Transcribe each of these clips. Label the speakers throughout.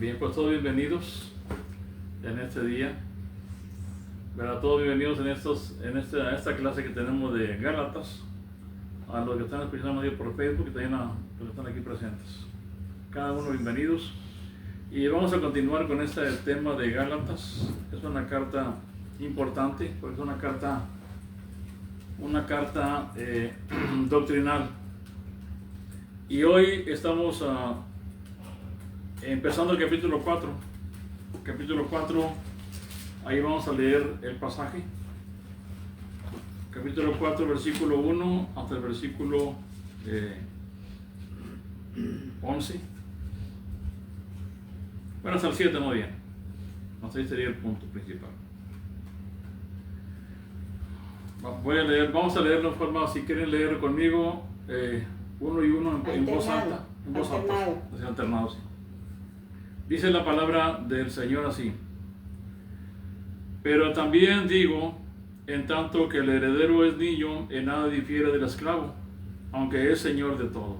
Speaker 1: Bien, pues todos bienvenidos en este día. ¿Verdad? Todos bienvenidos en esta clase que tenemos de Gálatas. A los que están escuchando por Facebook y también a los que están aquí presentes. Cada uno bienvenidos. Y vamos a continuar con este tema de Gálatas. Es una carta importante porque es una carta doctrinal. Y hoy estamos empezando el capítulo 4. Capítulo 4, ahí vamos a leer el pasaje. Capítulo 4, versículo 1 hasta el versículo 11. Bueno, hasta el 7 no bien. Hasta ahí sería el punto principal. Vamos a leerlo en forma, si quieren leer conmigo, uno y uno en voz alta. En voz alta, así alternado, sí. Dice la palabra del Señor así: pero también digo, en tanto que el heredero es niño, en nada difiere del esclavo, aunque es señor de todo.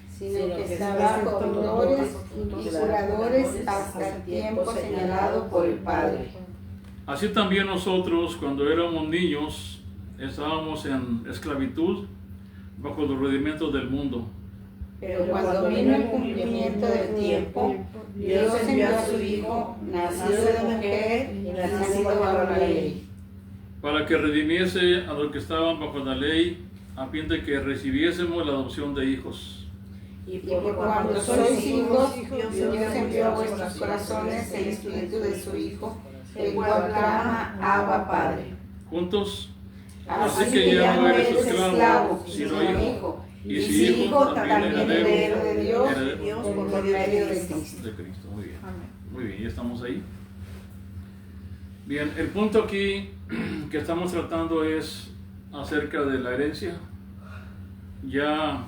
Speaker 2: Sino que está bajo tutores y curadores hasta el tiempo señalado por el Padre.
Speaker 1: Así también nosotros, cuando éramos niños, estábamos en esclavitud bajo los rudimentos del mundo.
Speaker 2: Pero cuando vino el cumplimiento del tiempo, Dios envió a su Hijo, nacido de mujer y nacido bajo la ley,
Speaker 1: para que redimiese a los que estaban bajo la ley, a fin de que recibiésemos la adopción de hijos.
Speaker 2: Y por cuando sois hijos, Dios envió a vuestros corazones el espíritu de su Hijo, el cual clama, Abba, Padre.
Speaker 1: Juntos,
Speaker 2: Así que ya no eres esclavo, sino hijo. Y si hijo, también heredero de Dios por medio de Cristo.
Speaker 1: Muy bien. Muy bien, ya estamos ahí. Bien, el punto aquí que estamos tratando es acerca de la herencia. Ya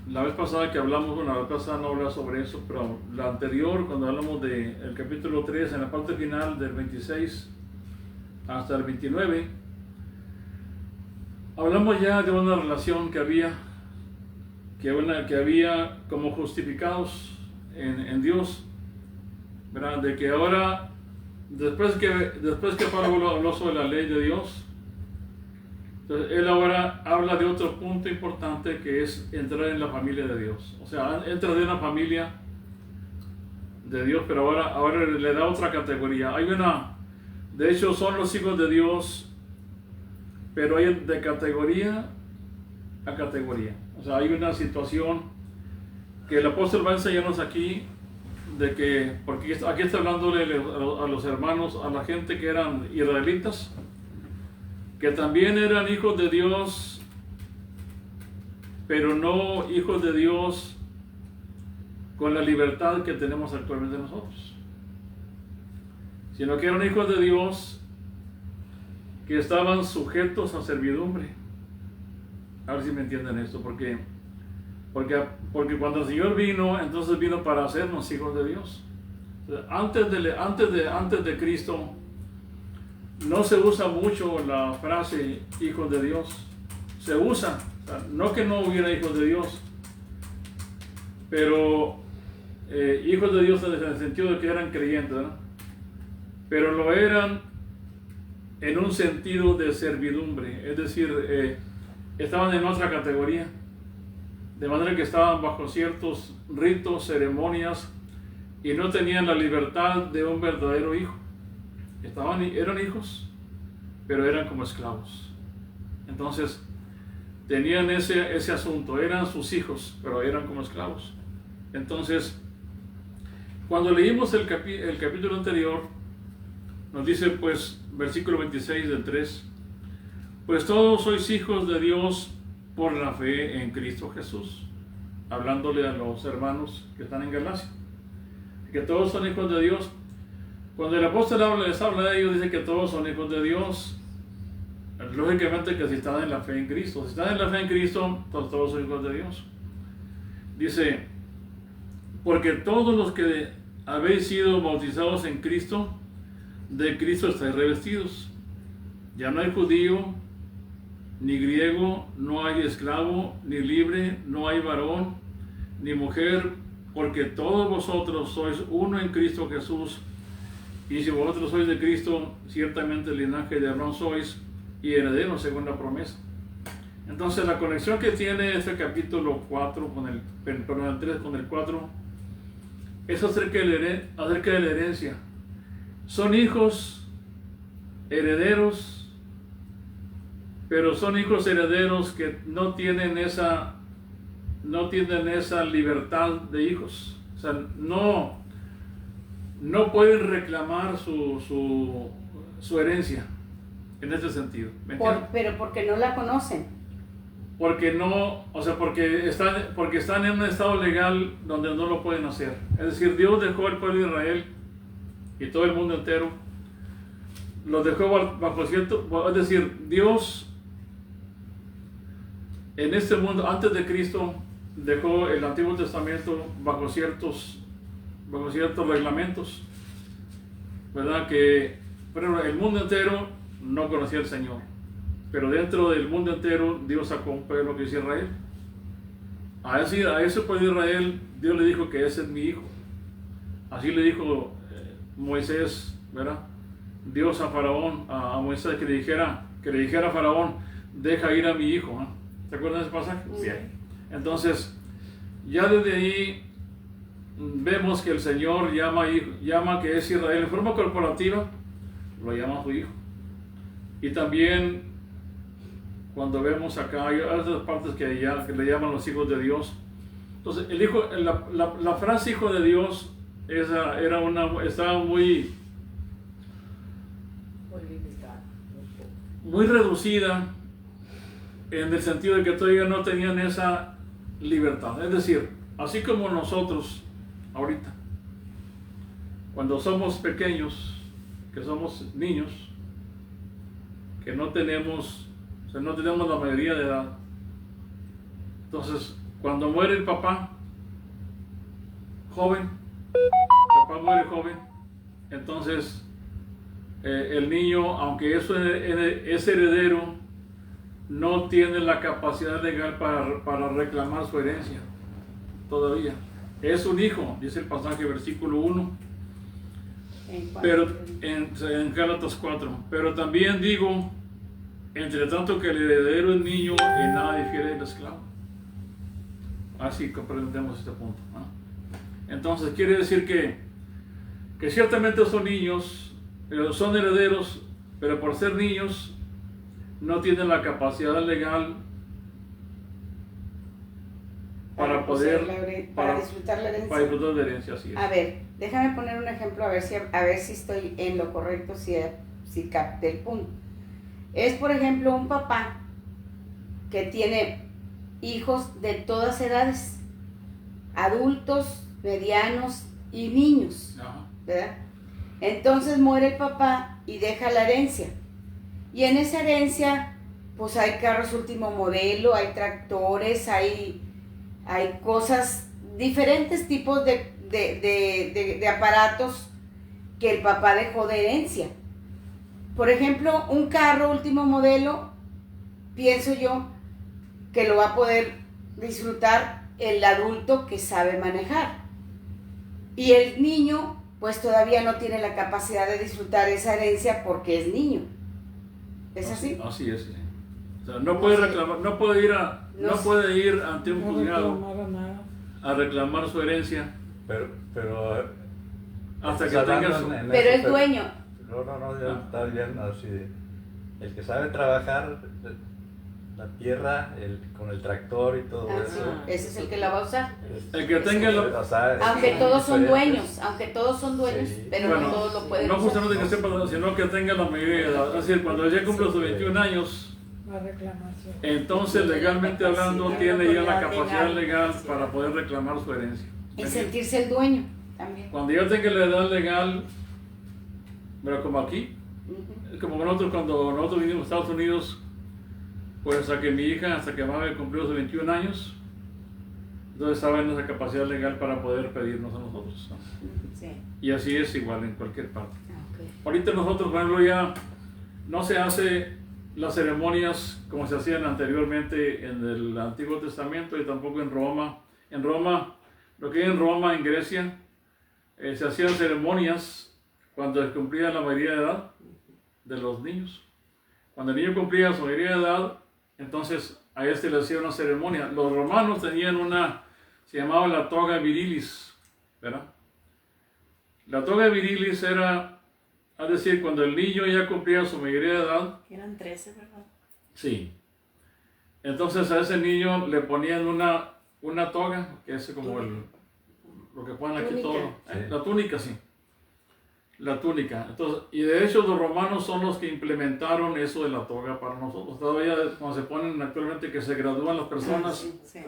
Speaker 1: la vez pasada que hablamos, bueno, la vez pasada no hablaba sobre eso, pero la anterior, cuando hablamos del capítulo 3, en la parte final del 26 hasta el 29, hablamos ya de una relación que había como justificados en Dios, ¿verdad? De que ahora, después que Pablo habló sobre la ley de Dios, entonces él ahora habla de otro punto importante, que es entrar en la familia de Dios. O sea, entra de una familia de Dios, pero ahora le da otra categoría. De hecho, son los hijos de Dios, pero hay de categoría a categoría. O sea, hay una situación que el apóstol va a enseñarnos aquí, de que, porque aquí está hablándole a los hermanos, a la gente que eran israelitas, que también eran hijos de Dios, pero no hijos de Dios con la libertad que tenemos actualmente nosotros, sino que eran hijos de Dios que estaban sujetos a servidumbre. A ver si me entienden esto, porque cuando el Señor vino, entonces vino para hacernos hijos de Dios. Antes de Cristo no se usa mucho la frase hijos de Dios. Se usa, o sea, no que no hubiera hijos de Dios, pero hijos de Dios en el sentido de que eran creyentes, ¿no? Pero lo eran en un sentido de servidumbre, es decir, estaban en otra categoría, de manera que estaban bajo ciertos ritos, ceremonias, y no tenían la libertad de un verdadero hijo. Eran hijos, pero eran como esclavos. Entonces tenían ese asunto, eran sus hijos, pero eran como esclavos. Entonces, cuando leímos el capítulo anterior, nos dice, pues, versículo 26 del 3, pues todos sois hijos de Dios por la fe en Cristo Jesús, hablándole a los hermanos que están en Galacia, que todos son hijos de Dios. Cuando el apóstol les habla de ellos, dice que todos son hijos de Dios. Lógicamente que si están en la fe en Cristo, si están en la fe en Cristo, pues todos son hijos de Dios. Dice, porque todos los que habéis sido bautizados en Cristo, de Cristo estáis revestidos. Ya no hay judío, ni griego, no hay esclavo, ni libre, no hay varón, ni mujer, porque todos vosotros sois uno en Cristo Jesús, y si vosotros sois de Cristo, ciertamente el linaje de Abraham sois, y herederos según la promesa. Entonces la conexión que tiene este capítulo 4 con el 3 con el 4 es acerca de la herencia. Son hijos herederos, pero son hijos herederos que no tienen esa libertad de hijos. O sea, no pueden reclamar su herencia en este sentido.
Speaker 2: Pero porque no la conocen.
Speaker 1: Porque están en un estado legal donde no lo pueden hacer. Es decir, Dios dejó al pueblo de Israel y todo el mundo entero, los dejó bajo cierto, es decir, Dios en este mundo, antes de Cristo, dejó el Antiguo Testamento bajo ciertos reglamentos, ¿verdad? Que el mundo entero no conocía al Señor, pero dentro del mundo entero Dios sacó un pueblo que es Israel. A ese pueblo de Israel Dios le dijo que ese es mi hijo. Así le dijo Moisés, ¿verdad? Dios a Faraón, a Moisés, que le dijera a Faraón, deja ir a mi hijo, ¿no? ¿Se acuerdan de ese pasaje? Bien. Entonces, ya desde ahí vemos que el Señor llama que es Israel en forma corporativa, lo llama su hijo. Y también cuando vemos acá, hay otras partes que le llaman los hijos de Dios. Entonces, el hijo, la frase hijo de Dios estaba muy reducida, en el sentido de que todavía no tenían esa libertad. Es decir, así como nosotros ahorita, cuando somos pequeños, que somos niños, que no tenemos la mayoría de edad, entonces cuando muere el papá joven, entonces el niño, aunque es heredero, no tiene la capacidad legal para reclamar su herencia todavía. Es un hijo, dice el pasaje, versículo 1, pero en Gálatas 4. Pero también digo, entre tanto que el heredero es niño, en nada difiere del esclavo. Así comprendemos este punto, ¿no? Entonces quiere decir que ciertamente son niños, son herederos, pero por ser niños no tienen la capacidad legal para
Speaker 2: disfrutar la herencia.
Speaker 1: Para disfrutar la herencia, así es.
Speaker 2: A ver, déjame poner un ejemplo a ver si estoy en lo correcto, si capté el punto. Es, por ejemplo, un papá que tiene hijos de todas edades, adultos, medianos y niños, ¿verdad? Entonces muere el papá y deja la herencia. Y en esa herencia, pues hay carros último modelo, hay tractores, hay cosas, diferentes tipos de aparatos que el papá dejó de herencia. Por ejemplo, un carro último modelo, pienso yo que lo va a poder disfrutar el adulto que sabe manejar. Y el niño, pues todavía no tiene la capacidad de disfrutar esa herencia porque es niño. ¿Es así?
Speaker 1: Así es, sí. O sea, no puede reclamar, no puede ir ante un juzgado a reclamar su herencia.
Speaker 3: Pero
Speaker 1: hasta que tenga su...
Speaker 2: Pero es dueño.
Speaker 3: No, ya está bien así. El que sabe trabajar la tierra con el tractor y todo eso.
Speaker 2: Ese es el que la va a usar.
Speaker 1: El que tenga
Speaker 2: aunque todos son dueños, sí. Pero
Speaker 1: bueno,
Speaker 2: no todos lo pueden
Speaker 1: no
Speaker 2: usar.
Speaker 1: justamente que sepa, sino que tenga la mayoría de edad. Es decir, cuando ya cumple sus 21 años, entonces legalmente hablando tiene ya la capacidad legal para poder reclamar su herencia.
Speaker 2: Y sentirse el dueño también.
Speaker 1: Cuando ya tenga la edad legal, pero como aquí, como cuando nosotros vinimos a Estados Unidos, pues hasta que mi hija, hasta que mamá cumplió sus 21 años, entonces estaba en esa capacidad legal para poder pedirnos a nosotros, ¿no? Sí. Y así es igual en cualquier parte. Okay. Ahorita nosotros, por ejemplo, ya no se hace las ceremonias como se hacían anteriormente en el Antiguo Testamento y tampoco en Roma. En Roma lo que hay en Roma, en Grecia, se hacían ceremonias cuando se cumplía la mayoría de edad de los niños. Cuando el niño cumplía su mayoría de edad, entonces a este le hacía una ceremonia. Los romanos tenían se llamaba la toga virilis, ¿verdad? La toga virilis era, es decir, cuando el niño ya cumplía su mayoría de edad.
Speaker 4: Eran 13, ¿verdad?
Speaker 1: Sí. Entonces a ese niño le ponían una toga, que es como lo que ponen aquí
Speaker 2: Túnica.
Speaker 1: todo.
Speaker 3: Sí.
Speaker 1: La túnica, sí. La túnica. Entonces, y de hecho los romanos son los que implementaron eso de la toga para nosotros. Todavía cuando se ponen actualmente que se gradúan las personas,
Speaker 4: Sí.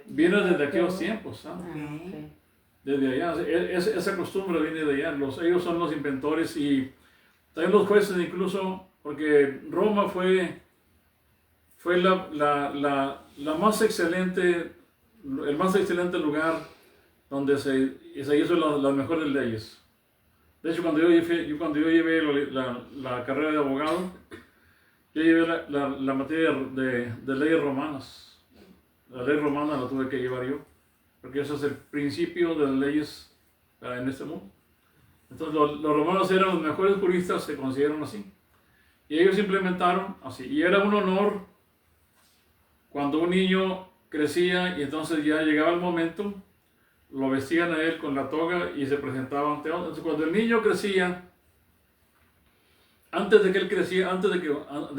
Speaker 1: viene desde aquellos tiempos, ¿sabes?
Speaker 2: Ah, ok.
Speaker 1: Desde allá. Esa costumbre viene de allá. Ellos son los inventores y también los jueces incluso, porque Roma fue la más excelente, el más excelente lugar donde se hizo las mejores leyes. De hecho, cuando yo llevé la carrera de abogado, yo llevé la materia de leyes romanas. La ley romana la tuve que llevar yo, porque eso es el principio de las leyes en este mundo. Entonces los romanos eran los mejores juristas, se consideran así. Y ellos implementaron así. Y era un honor cuando un niño crecía y entonces ya llegaba el momento, lo vestían a él con la toga y se presentaban ante otros. Entonces cuando el niño crecía, antes de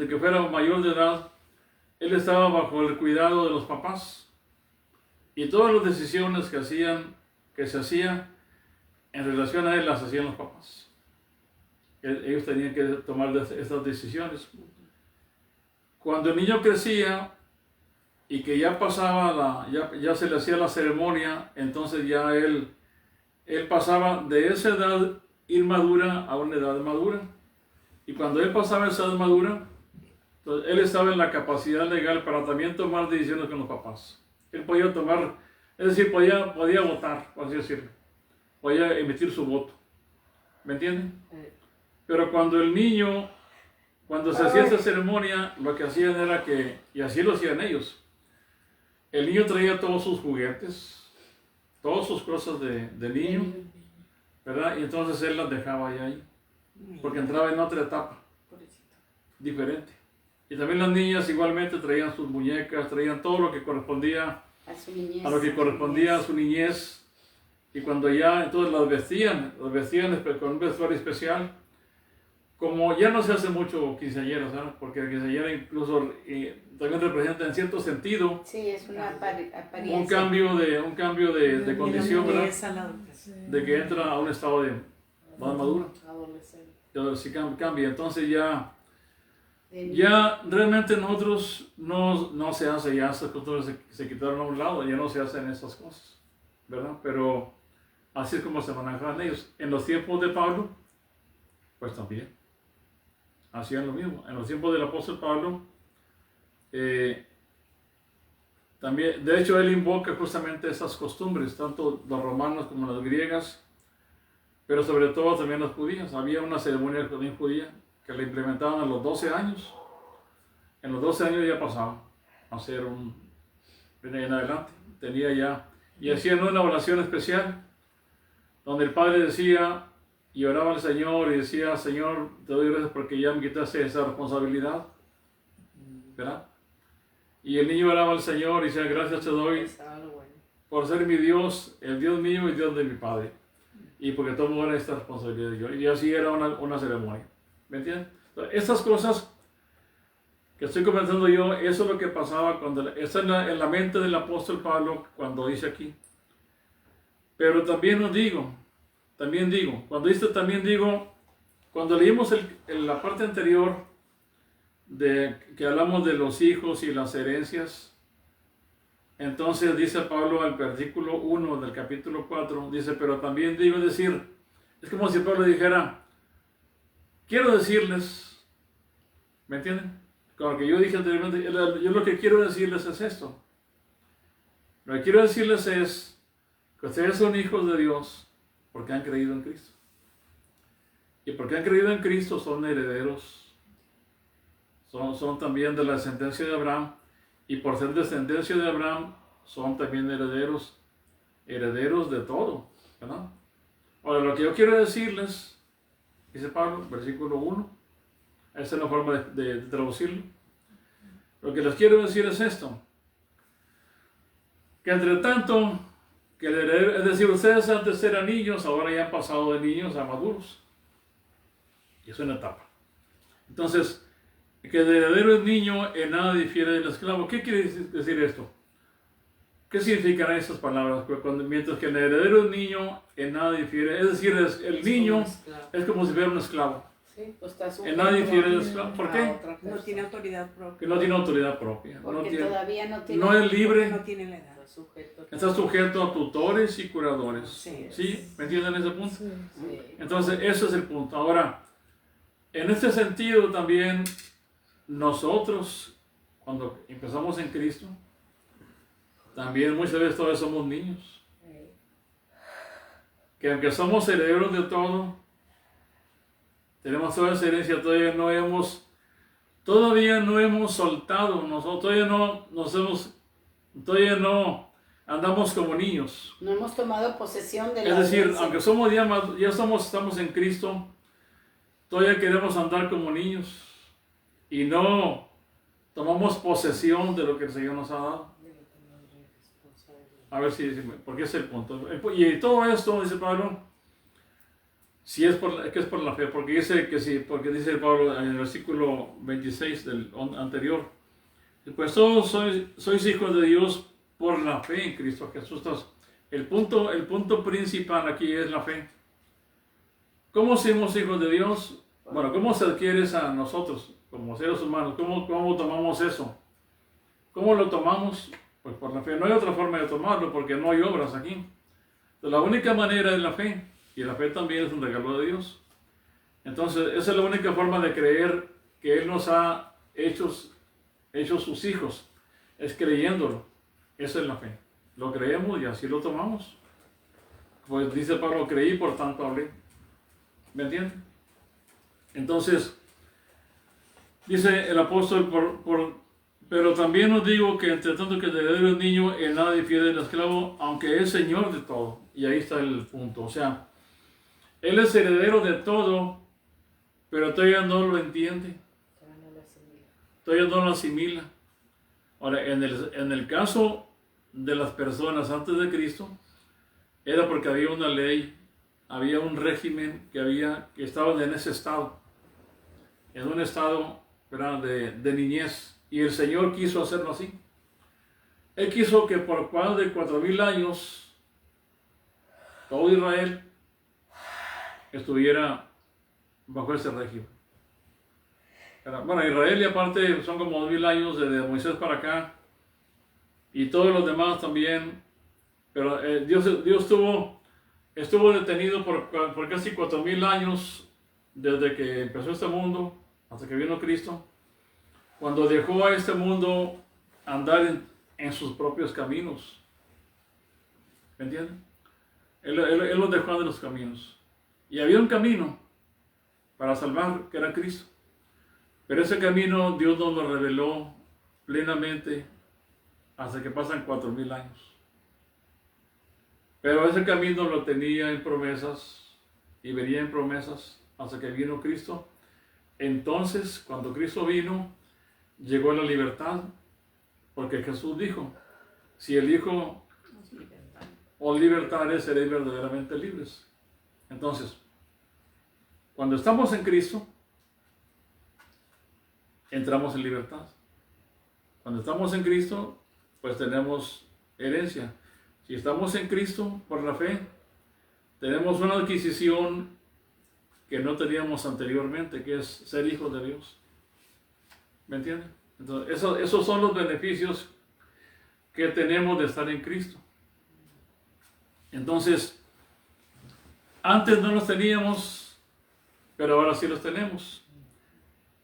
Speaker 1: que fuera mayor de edad, él estaba bajo el cuidado de los papás. Y todas las decisiones que se hacían en relación a él las hacían los papás. Ellos tenían que tomar estas decisiones. Cuando el niño crecía y que ya pasaba, ya se le hacía la ceremonia, entonces ya él pasaba de esa edad inmadura a una edad madura. Y cuando él pasaba esa edad madura, entonces él estaba en la capacidad legal para también tomar decisiones con los papás. Él podía tomar, es decir, podía votar, por así decirlo. Podía emitir su voto. ¿Me entienden? Pero cuando se hacía esta ceremonia, lo que hacían era que, y así lo hacían ellos, el niño traía todos sus juguetes, todas sus cosas de niño, ¿verdad? Y entonces él las dejaba ahí, porque entraba en otra etapa, diferente. Y también las niñas igualmente traían sus muñecas, traían todo lo que correspondía
Speaker 2: A su niñez.
Speaker 1: a lo que correspondía a su niñez. Y cuando ya entonces las vestían con un vestuario especial. Como ya no se hace mucho quinceañeras, ¿sabes? Porque la quinceañera incluso también representa en cierto sentido
Speaker 2: Sí, es una apariencia.
Speaker 1: un cambio de condición, ¿verdad? De que entra a un estado de más maduro. Entonces sí cambia. Entonces ya realmente nosotros no se hace, ya estas costumbres se quitaron a un lado, ya no se hacen esas cosas, ¿verdad? Pero así es como se manejaban ellos. En los tiempos de Pablo, pues también hacían lo mismo. En los tiempos del apóstol Pablo, también, de hecho, él invoca justamente esas costumbres, tanto los romanos como las griegas, pero sobre todo también las judías. Había una ceremonia también judía que la implementaban a los 12 años. En los 12 años ya pasaba a ser en adelante. Tenía ya, y hacían una oración especial, donde el padre decía, y oraba al Señor y decía, Señor, te doy gracias porque ya me quitaste esa responsabilidad, ¿verdad? Y el niño oraba al Señor y decía, gracias te doy por ser mi Dios, el Dios mío y Dios de mi Padre. Y porque tomo ahora esta responsabilidad de yo. Y así era una ceremonia. ¿Me entienden? Entonces, estas cosas que estoy comentando yo, eso es lo que pasaba está en la mente del apóstol Pablo cuando dice aquí. Pero también cuando leímos la parte anterior que hablamos de los hijos y las herencias, entonces dice Pablo al versículo 1 del capítulo 4, dice, pero también digo, es como si Pablo dijera, quiero decirles, ¿me entienden? Como lo que yo dije anteriormente, yo lo que quiero decirles es esto. Lo que quiero decirles es que ustedes son hijos de Dios porque han creído en Cristo. Y porque han creído en Cristo son herederos. Son también de la descendencia de Abraham. Y por ser descendencia de Abraham son también herederos herederos de todo, ¿verdad? Ahora, lo que yo quiero decirles, dice Pablo, versículo 1, esa es la forma de traducirlo. Lo que les quiero decir es esto, que entre tanto, que el heredero, es decir, ustedes antes eran niños, ahora ya han pasado de niños a maduros. Y es una etapa. Entonces, que el heredero es niño, en nada difiere del esclavo. ¿Qué quiere decir esto? ¿Qué significarán estas palabras? Mientras que el heredero es niño, en nada difiere. Es decir, el niño es como si fuera un esclavo.
Speaker 2: Sí, pues está
Speaker 1: En nada difiere del esclavo. ¿Por qué?
Speaker 4: No tiene autoridad propia.
Speaker 1: Que no tiene autoridad propia.
Speaker 2: Porque todavía no tiene.
Speaker 1: No es libre.
Speaker 4: No tiene la edad.
Speaker 1: Está sujeto a tutores y curadores.
Speaker 4: Sí.
Speaker 1: ¿Sí? ¿Me entienden ese punto?
Speaker 2: Sí.
Speaker 1: Entonces, ese es el punto. Ahora, en este sentido también, nosotros, cuando empezamos en Cristo, también muchas veces todavía somos niños. Que aunque somos herederos de todo, tenemos toda esa herencia, todavía no hemos soltado, nosotros todavía no andamos como niños.
Speaker 2: No hemos tomado posesión de la
Speaker 1: Es decir,
Speaker 2: herencia.
Speaker 1: aunque estamos en Cristo, todavía queremos andar como niños y no tomamos posesión de lo que el Señor nos ha dado. A ver porque es el punto. Y todo esto, dice Pablo, si es que es por la fe, porque dice que sí, porque dice Pablo en el versículo 26 del anterior, pues todos sois hijos de Dios por la fe en Cristo Jesús. Entonces, el punto principal aquí es la fe. ¿Cómo somos hijos de Dios? Bueno, ¿cómo se adquiere eso a nosotros como seres humanos? ¿Cómo tomamos eso? ¿Cómo lo tomamos? Pues por la fe. No hay otra forma de tomarlo porque no hay obras aquí. Entonces, la única manera es la fe. Y la fe también es un regalo de Dios. Entonces, esa es la única forma de creer que Él nos ha hecho sus hijos. Es creyéndolo. Esa es la fe. Lo creemos y así lo tomamos. Pues dice Pablo, creí, por tanto hablé. ¿Me entienden? Entonces, dice el apóstol, pero también os digo que entre tanto que el heredero es niño, en nada difiere del esclavo, aunque es señor de todo. Y ahí está el punto. O sea, él es heredero de todo, pero todavía no lo entiende. Todavía no lo asimila. Ahora, en el caso de las personas antes de Cristo, era porque había una ley, había un régimen que estaban en ese estado, en un estado, ¿verdad?, de niñez, y el Señor quiso hacerlo así. Él quiso que por más de 4000 años todo Israel estuviera bajo ese régimen. Bueno, Israel, y aparte son como 2000 años desde Moisés para acá, y todos los demás también, pero Dios estuvo detenido por casi 4000 años desde que empezó este mundo hasta que vino Cristo, cuando dejó a este mundo andar en sus propios caminos. ¿Me entienden? Él los dejó andar en los caminos. Y había un camino para salvar, que era Cristo. Pero ese camino Dios nos lo reveló plenamente hasta que pasan 4000 años. Pero ese camino lo tenía en promesas y venía en promesas hasta que vino Cristo. Entonces, cuando Cristo vino, llegó la libertad, porque Jesús dijo, si el Hijo os libertare, seréis verdaderamente libres. Entonces, cuando estamos en Cristo, entramos en libertad. Cuando estamos en Cristo, pues tenemos herencia. Si estamos en Cristo por la fe, tenemos una adquisición que no teníamos anteriormente, que es ser hijos de Dios. ¿Me entienden? Entonces, esos son los beneficios que tenemos de estar en Cristo. Entonces, antes no los teníamos, pero ahora sí los tenemos.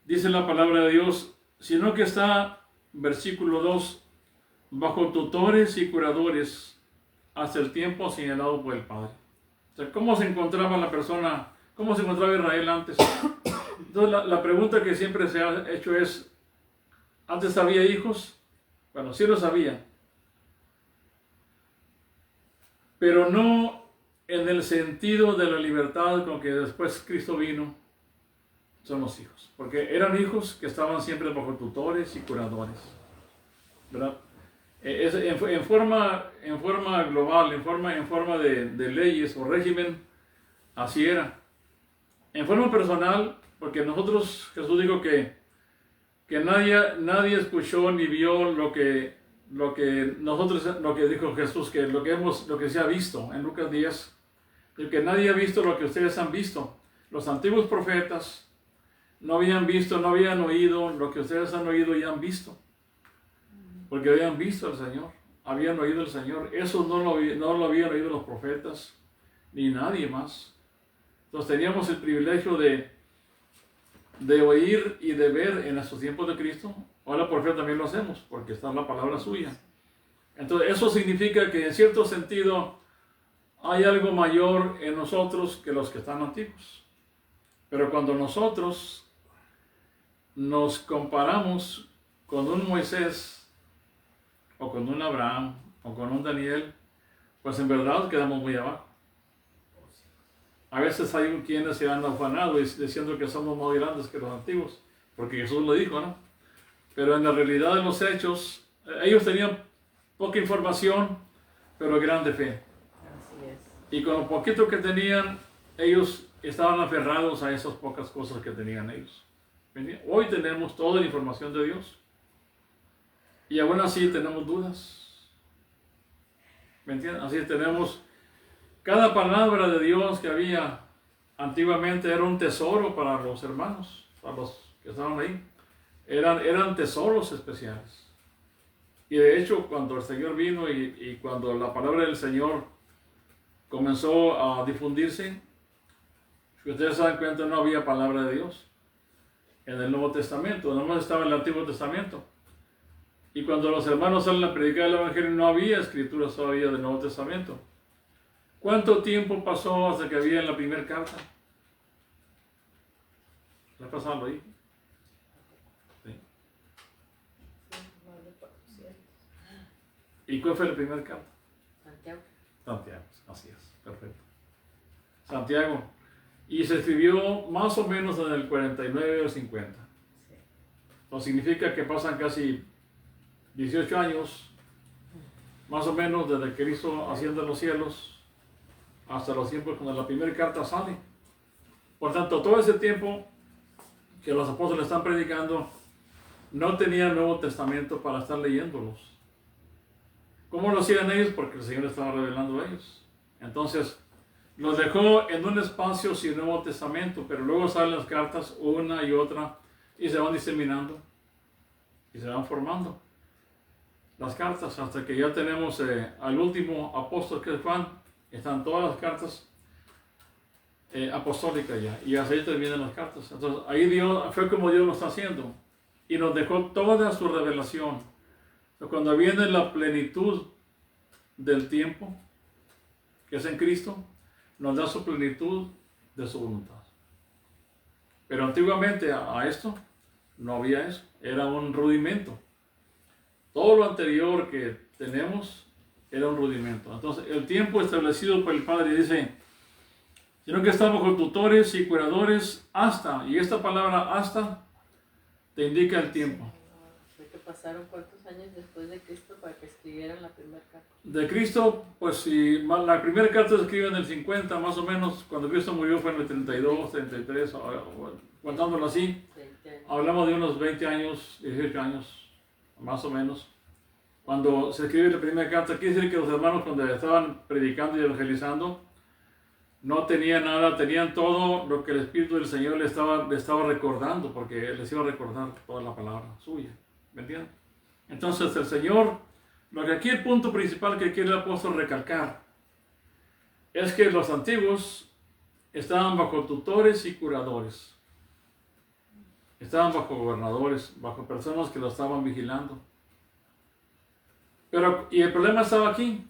Speaker 1: Dice la palabra de Dios, sino que está, versículo 2, bajo tutores y curadores hasta el tiempo señalado por el Padre. O sea, ¿cómo se encontraba la persona, cómo se encontraba Israel antes? Entonces la pregunta que siempre se ha hecho es, ¿antes había hijos? Bueno, sí los había. pero no en el sentido de la libertad con que después Cristo vino. Somos hijos, porque eran hijos que estaban siempre bajo tutores y curadores, ¿verdad? En forma global, en forma de leyes o régimen, así era. En forma personal, porque nosotros, Jesús dijo que nadie escuchó ni vio lo que dijo Jesús, que lo que se ha visto en Lucas 10, y que nadie ha visto lo que ustedes han visto. Los antiguos profetas no habían visto, no habían oído lo que ustedes han oído y han visto. Porque habían visto al Señor, habían oído al Señor. Eso no lo habían oído los profetas, ni nadie más. Entonces teníamos el privilegio de oír y de ver en nuestros tiempos de Cristo. Ahora por fe también lo hacemos, porque está la palabra suya. Entonces eso significa que en cierto sentido hay algo mayor en nosotros que los que están antiguos. Pero cuando nosotros nos comparamos con un Moisés, o con un Abraham, o con un Daniel, pues en verdad quedamos muy abajo. A veces hay quienes se han afanado diciendo que somos más grandes que los antiguos, porque Jesús lo dijo, ¿no? Pero en la realidad de los hechos, ellos tenían poca información, pero grande fe.
Speaker 2: Así es.
Speaker 1: Y con lo poquito que tenían, ellos estaban aferrados a esas pocas cosas que tenían ellos. Hoy tenemos toda la información de Dios. Y aún así tenemos dudas. ¿Me entienden? Así tenemos cada palabra de Dios que había antiguamente era un tesoro para los hermanos, para los que estaban ahí. Eran tesoros especiales. Y de hecho, cuando el Señor vino y cuando la palabra del Señor comenzó a difundirse, si ustedes se dan cuenta, no había palabra de Dios en el Nuevo Testamento, no más estaba en el Antiguo Testamento. Y cuando los hermanos salen a predicar el Evangelio, no había escrituras todavía del Nuevo Testamento. ¿Cuánto tiempo pasó hasta que había la primera carta? ¿La pasando ahí? ¿Sí? ¿Y cuál fue la primera carta? Santiago, así es, perfecto. Santiago. Y se escribió más o menos en el 49 o 50.
Speaker 2: Sí.
Speaker 1: Eso significa que pasan casi 18 años, más o menos, desde que Cristo asciende a los cielos hasta los tiempos cuando la primera carta sale. Por tanto, todo ese tiempo que los apóstoles están predicando, no tenían Nuevo Testamento para estar leyéndolos. ¿Cómo lo hacían ellos? Porque el Señor estaba revelando a ellos. Entonces, los dejó en un espacio sin Nuevo Testamento, pero luego salen las cartas una y otra y se van diseminando y se van formando las cartas hasta que ya tenemos al último apóstol que es Juan. Están todas las cartas apostólicas ya y así terminan las cartas. Entonces ahí Dios, fue como Dios lo está haciendo y nos dejó toda su revelación. Entonces, cuando viene la plenitud del tiempo, que es en Cristo, nos da su plenitud de su voluntad. Pero antiguamente a esto no había eso, era un rudimento. Todo lo anterior que tenemos era un rudimento. Entonces el tiempo establecido por el Padre dice, sino que estamos con tutores y curadores hasta, y esta palabra hasta te indica el tiempo.
Speaker 4: ¿De que pasaron cuántos años después de Cristo para que escribieran la primera carta?
Speaker 1: De Cristo, pues si la primera carta se escribe en el 50, más o menos, cuando Cristo murió fue en el 32, 33, contándolo así, hablamos de unos 20 años, 18 años, más o menos. Cuando se escribe la primera carta, quiere decir que los hermanos cuando estaban predicando y evangelizando, no tenían nada, tenían todo lo que el Espíritu del Señor le estaba recordando, porque Él les iba a recordar toda la palabra suya. ¿Me entienden? Entonces el Señor, lo que aquí el punto principal que quiere el apóstol recalcar, es que los antiguos estaban bajo tutores y curadores. Estaban bajo gobernadores, bajo personas que lo estaban vigilando. Y el problema estaba aquí,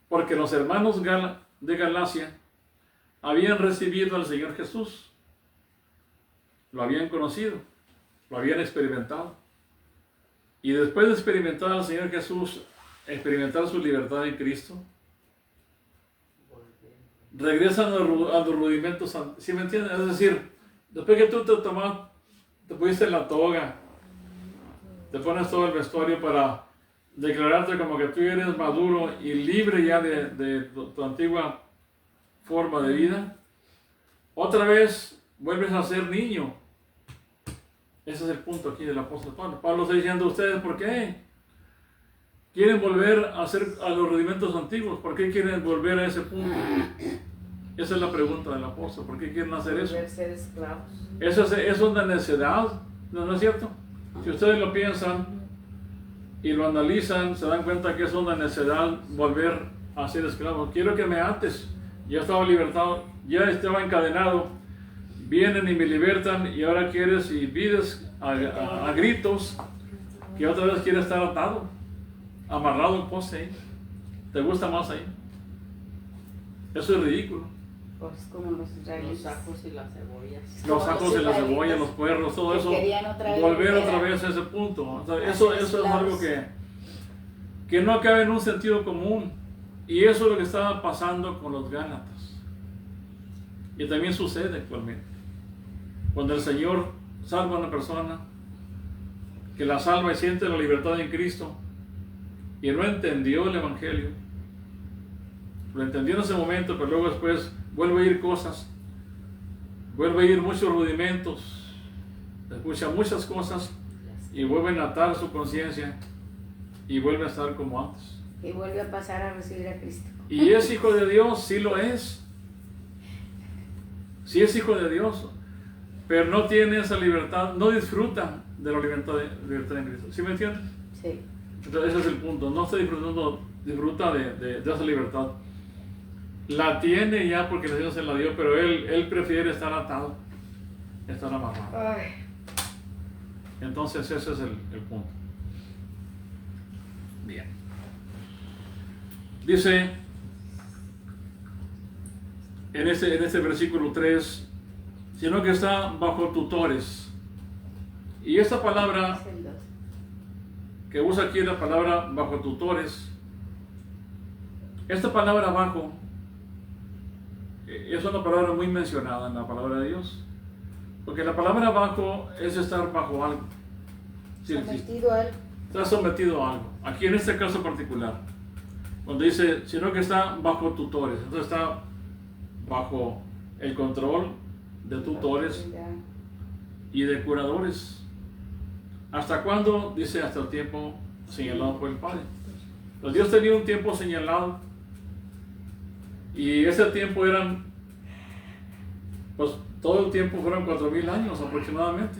Speaker 1: porque los hermanos de Galacia habían recibido al Señor Jesús, lo habían conocido, lo habían experimentado. Y después de experimentar al Señor Jesús, experimentar su libertad en Cristo, regresan a los rudimentos, ¿sí me entienden? Es decir, después que tú te pusiste la toga, te pones todo el vestuario para declararte como que tú eres maduro y libre ya de tu antigua forma de vida, otra vez vuelves a ser niño. Ese es el punto aquí del apóstol Pablo. Pablo está diciendo a ustedes, ¿por qué quieren volver a los rudimentos antiguos? ¿Por qué quieren volver a ese punto? Esa es la pregunta del apóstol. ¿Por qué quieren hacer eso?
Speaker 4: Volver a ser esclavos.
Speaker 1: Eso es una necedad, ¿no es cierto? Si ustedes lo piensan y lo analizan, se dan cuenta que es una necedad volver a ser esclavos. Quiero que me ates. Ya estaba libertado, ya estaba encadenado. Vienen y me libertan y ahora quieres y pides a gritos que otra vez quieres estar atado, amarrado en poste ahí. ¿Te gusta más ahí? Eso es ridículo.
Speaker 2: Pues como los
Speaker 4: Los
Speaker 2: israelitas.
Speaker 4: ajos y las cebollas.
Speaker 1: Los ajos y la cebolla, los puerros, todo
Speaker 2: que
Speaker 1: eso.
Speaker 2: querían
Speaker 1: Volver otra vez a ese punto. O sea, eso es algo que no cabe en un sentido común. Y eso es lo que estaba pasando con los Gálatas. Y también sucede actualmente. Cuando el Señor salva a una persona, que la salva y siente la libertad en Cristo, y no entendió el Evangelio, lo entendió en ese momento, pero luego después vuelve a ir cosas, vuelve a ir muchos rudimentos, escucha muchas cosas, y vuelven a atar su conciencia, y vuelve a estar como antes.
Speaker 2: Y vuelve a pasar a recibir a Cristo.
Speaker 1: Y es hijo de Dios, sí lo es. Sí es hijo de Dios, pero no tiene esa libertad, no disfruta de la libertad en Cristo. ¿Sí me entienden?
Speaker 2: Sí.
Speaker 1: Entonces ese es el punto, no está disfruta de esa libertad. La tiene ya porque el Señor se la dio, pero él prefiere estar atado, estar amarrado.
Speaker 2: Ay.
Speaker 1: Entonces ese es el punto. Bien. Dice en este versículo 3, sino que está bajo tutores. Y esta palabra
Speaker 2: Es el 2.
Speaker 1: que usa aquí, la palabra bajo tutores, esta palabra bajo es una palabra muy mencionada en la palabra de Dios, porque la palabra bajo es estar bajo algo. Sí,
Speaker 2: Sometido a él.
Speaker 1: está sometido a algo. Aquí en este caso particular, cuando dice, sino que está bajo tutores, entonces está bajo el control de tutores y de curadores. ¿Hasta cuándo? Dice, hasta el tiempo señalado por el Padre. Pues Dios tenía un tiempo señalado, y ese tiempo eran, pues todo el tiempo fueron 4,000 años aproximadamente.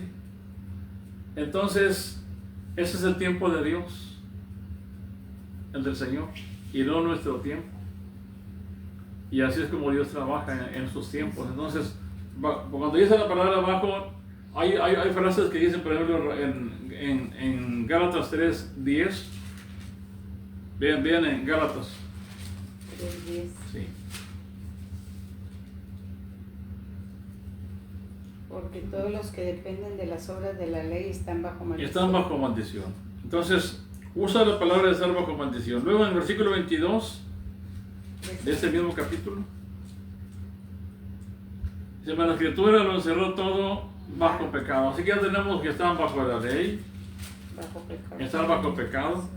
Speaker 1: Entonces, ese es el tiempo de Dios, el del Señor, y no nuestro tiempo. Y así es como Dios trabaja en sus tiempos. Entonces, cuando dice la palabra abajo, hay frases que dicen, por ejemplo, en Gálatas 3:10. Vean en Gálatas.
Speaker 2: 3:10.
Speaker 1: Sí.
Speaker 2: Porque todos los que dependen de las obras de la ley están bajo maldición.
Speaker 1: Están bajo maldición. Entonces, usa la palabra de estar bajo maldición. Luego en el versículo 22 de ese mismo capítulo, dice, la escritura lo encerró todo bajo pecado. Así que ya tenemos que están bajo la ley,
Speaker 2: Bajo pecado.
Speaker 1: están bajo pecado.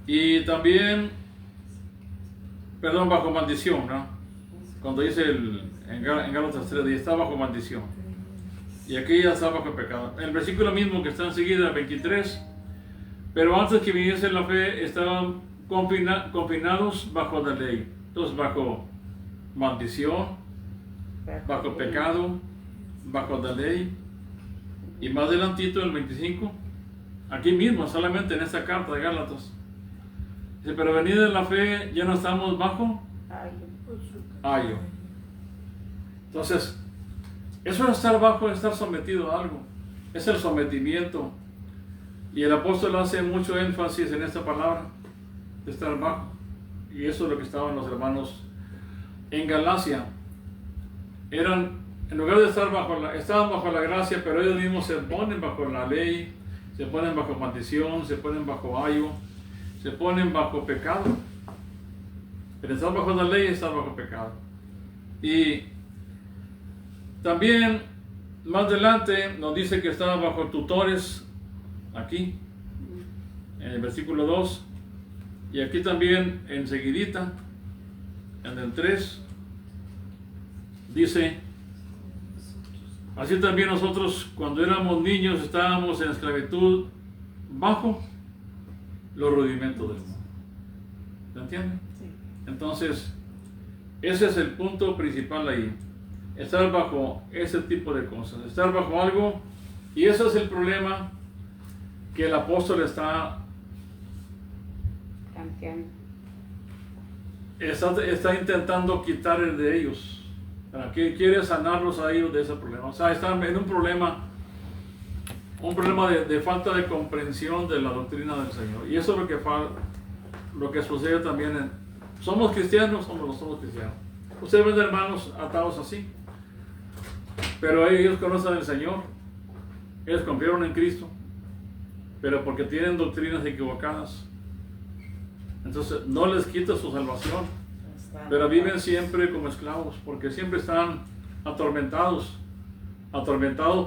Speaker 1: Y también, bajo maldición, ¿no? Cuando dice en Gálatas 3, está bajo maldición. Y aquí ya está bajo pecado. El versículo mismo que está enseguida, 23. Pero antes que viniese la fe, estaban confinados bajo la ley. Entonces, bajo maldición, bajo pecado, bajo la ley. Y más adelantito, el 25, aquí mismo, solamente en esta carta de Gálatas. Dice, pero venida la fe, ya no estamos bajo ayo. Entonces, eso es estar bajo, estar sometido a algo. Es el sometimiento. Y el apóstol hace mucho énfasis en esta palabra, de estar bajo. Y eso es lo que estaban los hermanos en Galacia. En lugar de estar estaban bajo la gracia, pero ellos mismos se ponen bajo la ley, se ponen bajo maldición, se ponen bajo ayo, se ponen bajo pecado. El estar bajo la ley es estar bajo pecado. Y también más adelante nos dice que estaba bajo tutores, aquí, en el versículo 2, y aquí también enseguidita, en el 3, dice: así también nosotros cuando éramos niños estábamos en esclavitud bajo los rudimentos del mundo. ¿Se entiende?
Speaker 4: Sí.
Speaker 1: Entonces, ese es el punto principal ahí. Estar bajo ese tipo de cosas. Estar bajo algo. Y ese es el problema que el apóstol está intentando quitar de ellos. ¿Para qué? Quiere sanarlos a ellos de ese problema. O sea, están en un problema de falta de comprensión de la doctrina del Señor. Y eso es lo que sucede también ¿somos cristianos o no somos cristianos? Ustedes ven hermanos atados así, pero ellos conocen al Señor, ellos confiaron en Cristo, pero porque tienen doctrinas equivocadas, entonces no les quita su salvación, pero viven siempre como esclavos, porque siempre están atormentados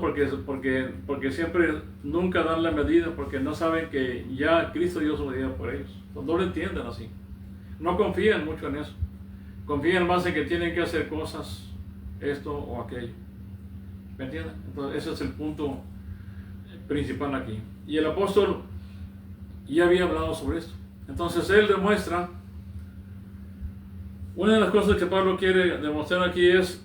Speaker 1: porque siempre nunca dan la medida, porque no saben que ya Cristo dio su medida por ellos. Entonces, no lo entienden así, no confían mucho en eso, confían más en que tienen que hacer cosas, esto o aquello. ¿Me entienden? Entonces ese es el punto principal aquí. Y el apóstol ya había hablado sobre esto. Entonces él demuestra, una de las cosas que Pablo quiere demostrar aquí es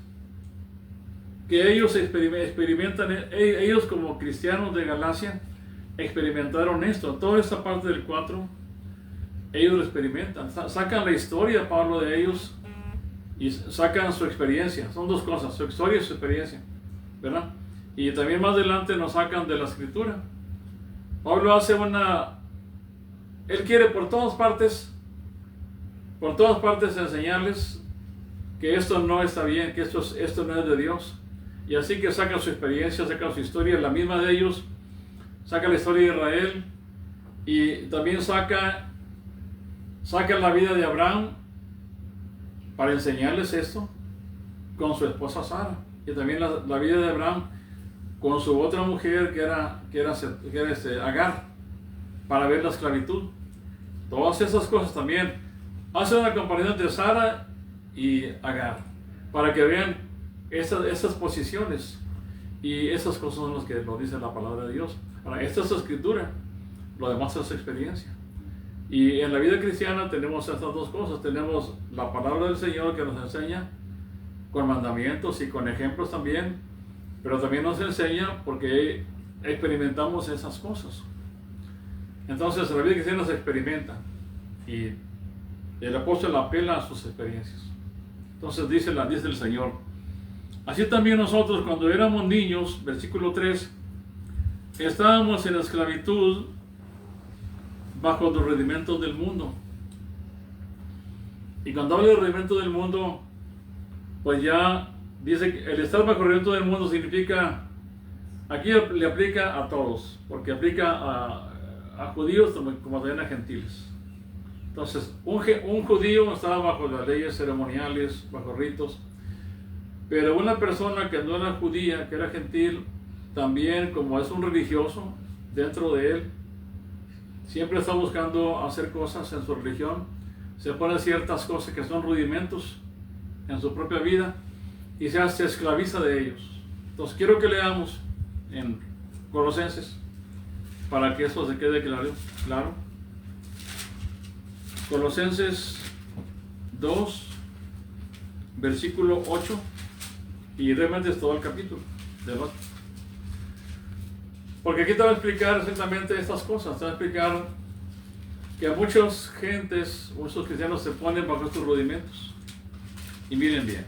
Speaker 1: que ellos experimentan, ellos como cristianos de Galacia experimentaron esto. Toda esta parte del 4, ellos lo experimentan, sacan la historia, Pablo, de ellos, y sacan su experiencia. Son dos cosas, su historia y su experiencia, ¿verdad? Y también más adelante nos sacan de la escritura. Pablo él quiere por todas partes enseñarles que esto no está bien, que esto no es de Dios. Y así que saca su experiencia, saca su historia, la misma de ellos, saca la historia de Israel, y también saca la vida de Abraham para enseñarles esto con su esposa Sara, y también la vida de Abraham con su otra mujer que era Agar, para ver la esclavitud. Todas esas cosas también hacen una comparación de Sara y Agar, para que vean esas posiciones, y esas cosas son las que nos dice la palabra de Dios. Ahora, esta es escritura, lo demás es experiencia. Y en la vida cristiana tenemos estas dos cosas. Tenemos la palabra del Señor que nos enseña con mandamientos y con ejemplos también, pero también nos enseña porque experimentamos esas cosas. Entonces la vida cristiana se experimenta, y el apóstol apela a sus experiencias. Entonces dice el Señor: así también nosotros cuando éramos niños, versículo 3, estábamos en esclavitud bajo los rudimentos del mundo. Y cuando habla de rudimentos del mundo, pues ya dice que el estar bajo el rudimento del mundo significa, aquí le aplica a todos, porque aplica a judíos como también a gentiles. Entonces, un judío estaba bajo las leyes ceremoniales, bajo ritos, pero una persona que no era judía, que era gentil, también, como es un religioso dentro de él, siempre está buscando hacer cosas en su religión, se pone ciertas cosas que son rudimentos en su propia vida y se esclaviza de ellos. Entonces quiero que leamos en Colosenses para que eso se quede claro. Colosenses 2, versículo 8, y realmente es todo el capítulo del 8. Porque aquí te va a explicar exactamente estas cosas. Te va a explicar que a muchos cristianos se ponen bajo estos rudimentos. Y miren bien.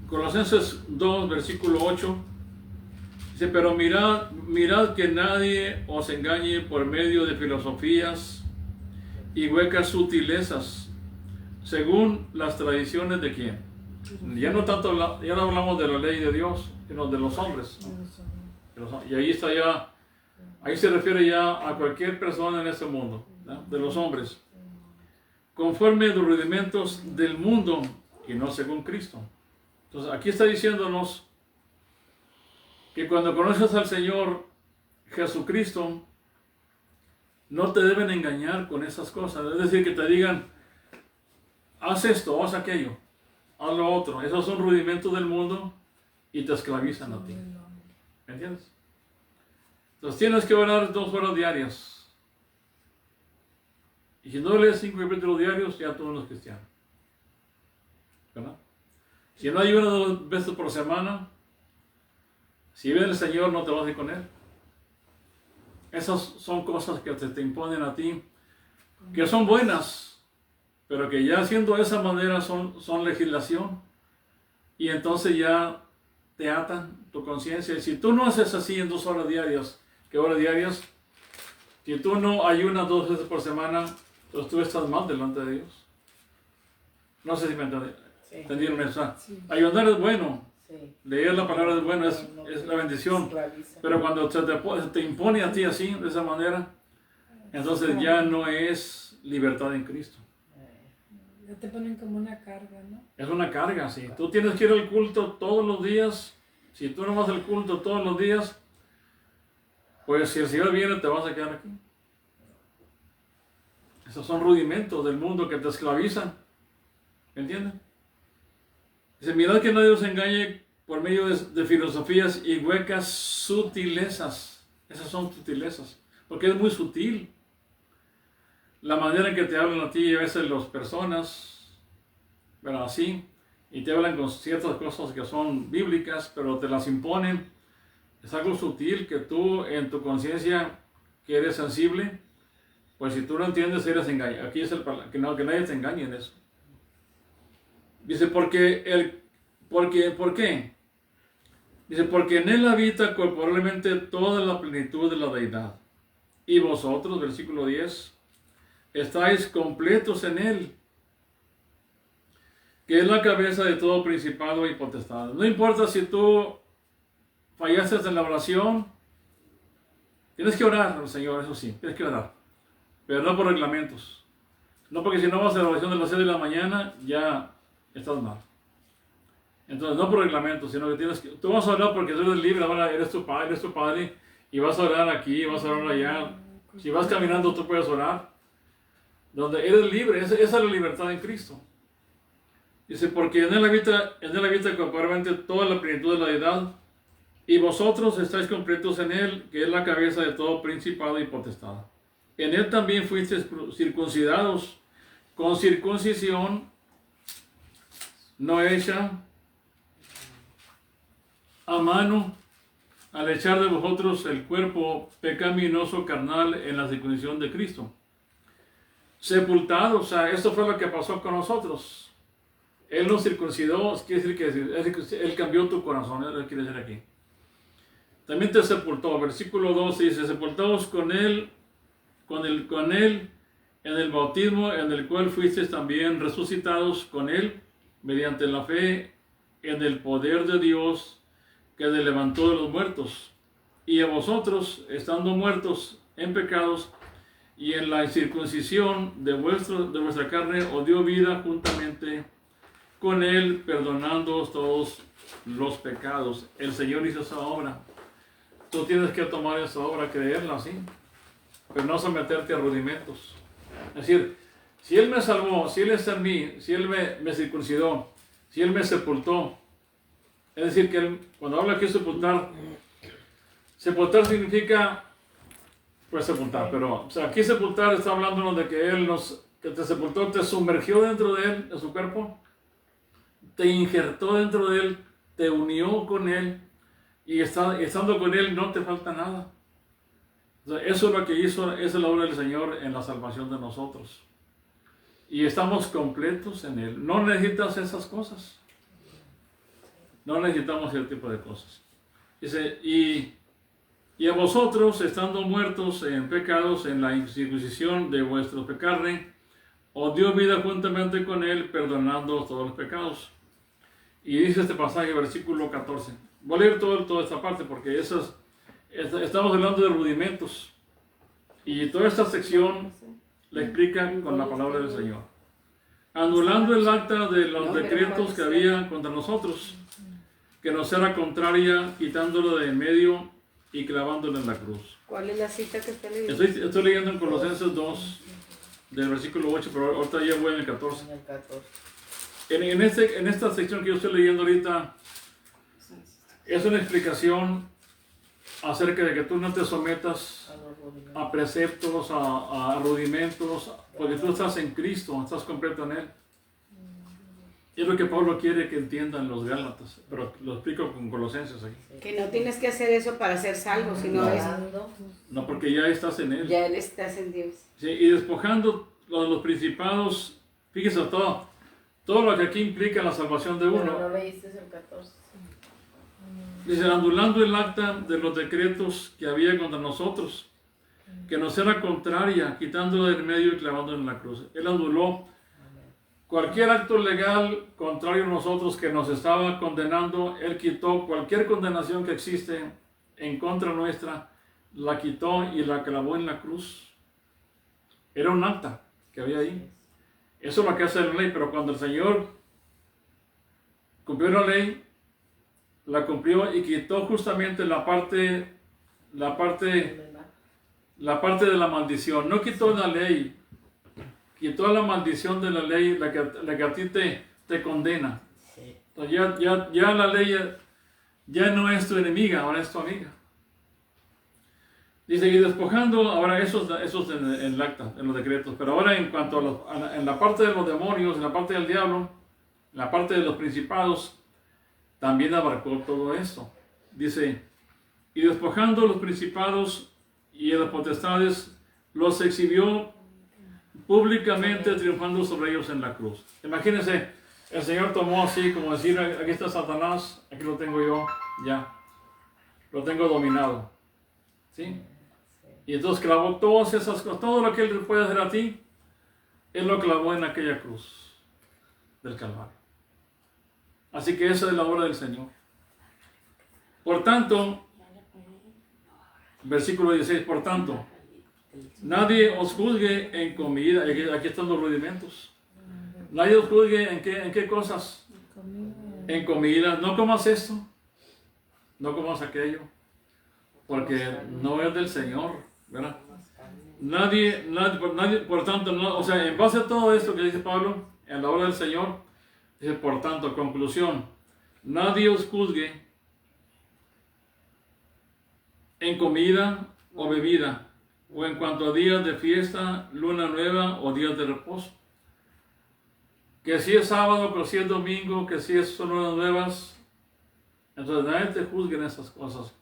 Speaker 1: Colosenses 2, versículo 8. Dice: pero mirad que nadie os engañe por medio de filosofías y huecas sutilezas, según las tradiciones de quién. Ya no hablamos de la ley de Dios, sino de los hombres. Y ahí está ya Ahí se refiere ya a cualquier persona en este mundo, ¿no? De los hombres. Conforme a los rudimentos del mundo y no según Cristo. Entonces aquí está diciéndonos que cuando conoces al Señor Jesucristo, no te deben engañar con esas cosas. Es decir, que te digan, haz esto, haz aquello, haz lo otro. Esos son rudimentos del mundo y te esclavizan a ti. ¿Me entiendes? Entonces tienes que orar 2 horas diarias. Y si no lees 5 capítulos diarios, ya tú no eres cristiano. ¿Verdad? Si no ayunas 2 veces por semana, si viene el Señor, no te vas a ir con Él. Esas son cosas que te imponen a ti, que son buenas, pero que ya haciendo de esa manera son legislación. Y entonces ya te atan tu conciencia. Y si tú no haces así en 2 horas diarias, ¿qué horas diarias? Si tú no ayunas 2 veces por semana, pues tú estás mal delante de Dios. No sé si me entendieron eso.
Speaker 5: Sí.
Speaker 1: Ayunar es bueno.
Speaker 4: Sí.
Speaker 1: Leer la palabra es bueno, es la bendición. Pero cuando te impone a ti así, de esa manera, entonces ya no es libertad en Cristo.
Speaker 5: Ya te ponen como una carga, ¿no?
Speaker 1: Es una carga, sí. Tú tienes que ir al culto todos los días. Si tú no vas al culto todos los días, pues si el Señor viene, te vas a quedar aquí. Esos son rudimentos del mundo que te esclavizan. ¿Me entienden? Dice, mirad que nadie os engañe por medio de filosofías y huecas sutilezas. Esas son sutilezas, porque es muy sutil la manera en que te hablan a ti. Y a veces las personas, bueno, así, y te hablan con ciertas cosas que son bíblicas, pero te las imponen. Es algo sutil que tú en tu conciencia, que eres sensible, pues si tú no entiendes, eres engañado. Aquí es que nadie te engañe en eso. Dice, ¿por qué? Dice, porque en él habita corporalmente toda la plenitud de la deidad. Y vosotros, versículo 10, estáis completos en él, que es la cabeza de todo principado y potestad. No importa si tú fallaste en la oración, tienes que orar al Señor, eso sí, tienes que orar. Pero no por reglamentos. No porque si no vas a la oración de las 6 de la mañana, ya estás mal. Entonces, no por reglamento, sino que tú vas a orar porque tú eres libre, ahora eres tu padre, y vas a orar aquí, vas a orar allá. Si vas caminando, tú puedes orar. Donde eres libre, esa es la libertad en Cristo. Dice, porque en él habita corporalmente toda la plenitud de la deidad, y vosotros estáis completos en él, que es la cabeza de todo principado y potestad. En él también fuisteis circuncidados con circuncisión no hecha a mano, al echar de vosotros el cuerpo pecaminoso carnal en la circuncisión de Cristo. Sepultados, o sea, esto fue lo que pasó con nosotros. Él nos circuncidó, quiere decir que Él cambió tu corazón, eso quiere decir aquí. También te sepultó, versículo 12 dice, sepultados con él en el bautismo en el cual fuisteis también resucitados con él mediante la fe en el poder de Dios que le levantó de los muertos. Y a vosotros, estando muertos en pecados y en la circuncisión de vuestra carne, os dio vida juntamente con él, perdonándoos todos los pecados. El Señor hizo esa obra. Tú tienes que tomar esa obra, creerla, ¿sí? Pero no someterte a rudimentos. Es decir, si Él me salvó, si Él está en mí, si Él me circuncidó, si Él me sepultó, es decir, que cuando habla aquí de sepultar significa, pues sepultar, pero o sea, aquí sepultar está hablándonos de que Él que te sepultó, te sumergió dentro de Él, de su cuerpo, te injertó dentro de Él, te unió con Él, y estando con Él no te falta nada. O sea, eso es lo que hizo, esa es la obra del Señor en la salvación de nosotros. Y estamos completos en Él. No necesitas esas cosas. No necesitamos ese tipo de cosas. Dice, y a vosotros, estando muertos en pecados, en la incircuncisión de vuestro carne, os dio vida juntamente con Él, perdonando todos los pecados. Y dice este pasaje, versículo 14. Voy a leer toda esta parte porque esa Estamos hablando de rudimentos. Y toda esta sección la explica con la palabra del Señor. Anulando el acta de los decretos que había contra nosotros, que nos era contraria, quitándolo de en medio y clavándolo en la cruz.
Speaker 2: ¿Cuál es la cita que usted leyendo?
Speaker 1: Estoy leyendo en Colosenses 2, del versículo 8, pero ahorita ya voy en el 14.
Speaker 4: En el 14.
Speaker 1: En esta sección que yo estoy leyendo ahorita, es una explicación acerca de que tú no te sometas
Speaker 4: A los rudimentos.
Speaker 1: a preceptos, a rudimentos, porque tú estás en Cristo, estás completo en Él. Y es lo que Pablo quiere que entiendan los Gálatas, pero lo explico con Colosenses aquí.
Speaker 2: Que no tienes que hacer eso para ser salvo, sino es
Speaker 1: No, porque ya estás en Él.
Speaker 2: ya Él estás en Dios.
Speaker 1: Sí, y despojando los principados, fíjese todo lo que aquí implica la salvación de
Speaker 4: Pero
Speaker 1: uno.
Speaker 4: no leíste el 14.
Speaker 1: Dice, anulando el acta de los decretos que había contra nosotros, que nos era contraria, quitándolo del medio y clavándolo en la cruz. Él anuló cualquier acto legal contrario a nosotros que nos estaba condenando. Él quitó cualquier condenación que existe en contra nuestra, la quitó y la clavó en la cruz. Era un acta que había ahí. Eso es lo que hace la ley, pero cuando el Señor cumplió la ley, la cumplió y quitó justamente la parte de la maldición. No quitó la ley, quitó la maldición de la ley, la que a ti te condena. Entonces ya la ley ya no es tu enemiga, ahora es tu amiga. Dice, y despojando, ahora eso en el acta, en los decretos, pero ahora en cuanto en la parte de los demonios, en la parte del diablo, en la parte de los principados, también abarcó todo esto. Dice, y despojando los principados y las potestades, los exhibió públicamente, triunfando sobre ellos en la cruz. Imagínense, el Señor tomó así, como decir, aquí está Satanás, aquí lo tengo yo, ya, lo tengo dominado. ¿Sí? Y entonces clavó todas esas cosas, todo lo que Él puede hacer a ti, Él lo clavó en aquella cruz del Calvario. Así que esa es la obra del Señor. Por tanto, versículo 16, por tanto, nadie os juzgue en comida, aquí están los rudimentos. Nadie os juzgue en qué cosas. En comida, no comas esto, no comas aquello, porque no es del Señor, ¿verdad? Nadie, por tanto, no, o sea, en base a todo esto que dice Pablo, en la obra del Señor, dice, por tanto, conclusión, nadie os juzgue en comida o bebida, o en cuanto a días de fiesta, luna nueva o días de reposo. Que si es sábado, que si es domingo, que si son lunas nuevas, entonces nadie te juzgue en esas cosas.